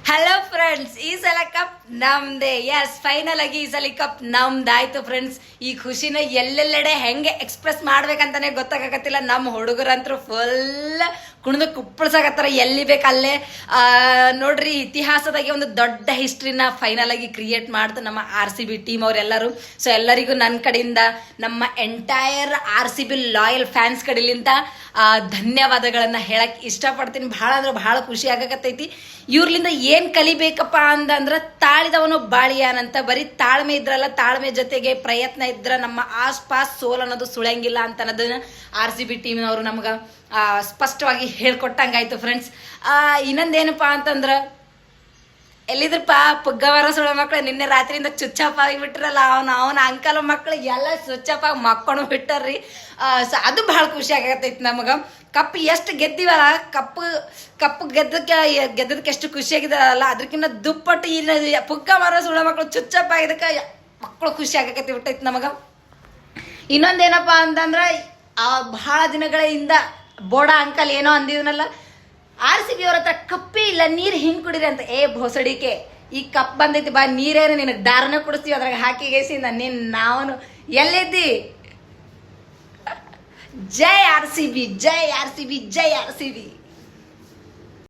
Hello friends, ಈ ಸಲ cup ನಮ್ದೆ. ಎಸ್, ಫೈನಲ್ ಆಗಿ ಈ ಸಲ ಕಪ್ ನಮ್ದಾಯ್ತು ಫ್ರೆಂಡ್ಸ್. ಈ ಖುಷಿನ ಎಲ್ಲೆಲ್ಲೆಡೆ ಹೆಂಗೆ ಎಕ್ಸ್ಪ್ರೆಸ್ ಮಾಡ್ಬೇಕಂತಾನೆ ಗೊತ್ತಾಗತ್ತಿಲ್ಲ. ನಮ್ಮ ಹುಡುಗರಂತರೂ ಫುಲ್ ಕುಣಿದು ಕುಪ್ಪಳ್ಸಾಕತ್ತಾರ, ಎಲ್ಲಿ ಬೇಕಲ್ಲೇ. ನೋಡ್ರಿ, ಇತಿಹಾಸದಾಗೆ ಒಂದು ದೊಡ್ಡ ಹಿಸ್ಟ್ರಿನ ಫೈನಲ್ ಆಗಿ ಕ್ರಿಯೇಟ್ ಮಾಡ್ತು ನಮ್ಮ RCB ಟೀಮ್ ಅವರೆಲ್ಲರೂ. ಸೊ ಎಲ್ಲರಿಗೂ ನನ್ನ ಕಡೆಯಿಂದ, ನಮ್ಮ ಎಂಟೈರ್ RCB ಲಾಯಲ್ ಫ್ಯಾನ್ಸ್ ಕಡೆಲಿಂದ ಧನ್ಯವಾದಗಳನ್ನ ಹೇಳಕ್ ಇಷ್ಟಪಡ್ತೀನಿ. ಭಾಳ ಅಂದ್ರೆ ಭಾಳ ಖುಷಿ ಆಗಕತ್ತೈತಿ. ಇವ್ರಲಿಂದ ಏನ್ ಕಲಿಬೇಕಪ್ಪ ಅಂದ್ರ ತಾಳಿದವನು ಬಾಳಿಯಾನಂತ. ಬರೀ ತಾಳ್ಮೆ ಇದ್ರಲ್ಲ, ತಾಳ್ಮೆ ಜೊತೆಗೆ ಪ್ರಯತ್ನ ಇದ್ರ ನಮ್ಮ ಆಸ್ಪಾಸ್ ಸೋಲ್ ಅನ್ನೋದು ಸುಳಂಗಿಲ್ಲ ಅಂತ ಅನ್ನೋದನ್ನ RCB ಟೀಮ್ನವರು ನಮ್ಗ ಸ್ಪಷ್ಟವಾಗಿ ಹೇಳ್ಕೊಟ್ಟಂಗಾಯ್ತು ಫ್ರೆಂಡ್ಸ್. ಇನ್ನೊಂದೇನಪ್ಪಾ ಅಂತಂದ್ರ, ಎಲ್ಲಿದ್ರಪ್ಪ ಪುಗ್ಗವರ ಸುಳ ಮಕ್ಳು ನಿನ್ನೆ ರಾತ್ರಿಯಿಂದ ಚುಚ್ಚಪ್ಪ ಆಗಿಬಿಟ್ರಲ್ಲ, ಅವನ ಅಂಕಲ್ ಮಕ್ಳು ಎಲ್ಲ ಚುಚ್ಚಪ್ಪ ಮಕ್ಕೊಂಡು ಬಿಟ್ಟಾರ್ರಿ. ಅದು ಬಹಳ ಖುಷಿ ಆಗತೈತಿ ನಮಗ. ಕಪ್ ಎಷ್ಟು ಗೆದ್ದಿವಲ್ಲ, ಕಪ್ಪು ಗೆದ್ದದಕ್ಕೆ ಎಷ್ಟು ಖುಷಿಯಾಗಿದಾರಲ್ಲ, ಅದಕ್ಕಿಂತ ದುಪ್ಪಟ್ಟು ಈ ಪುಗ್ಗವರ ಸುಳ ಮಕ್ಳು ಚುಚ್ಚಪ್ಪ ಆಗಿದ್ದಕ್ಕೆ ಮಕ್ಕಳು ಖುಷಿ ಆಗಕತ್ತಿ ಬಿಟ್ಟೈತಿ ನಮಗ. ಇನ್ನೊಂದೇನಪ್ಪ ಅಂತಂದ್ರ, ಬಹಳ ದಿನಗಳಿಂದ ಬೋಡ ಅಂಕಲ್ ಏನೋ ಅಂದಿದ್ನಲ್ಲ, RCB ಅವ್ರ ಹತ್ರ ಕಪ್ಪೇ ಇಲ್ಲ, ನೀರು ಹಿಂಗ್ ಕುಡಿರಿ ಅಂತ. ಭೋಸಡಿಕೆ, ಈ ಕಪ್ ಬಂದೈತಿ ಬಾ, ನೀರೇನು ನಿನಗೆ ದಾರನ ಕುಡಿಸ್ತೀವಿ ಅದ್ರಾಗ ಹಾಕಿ ಗೇಸಿಂದ ನಾವು ಎಲ್ಲಿದ್ದಿ. ಜೈ RCB, ಜೈ RCB, ಜೈ RCB.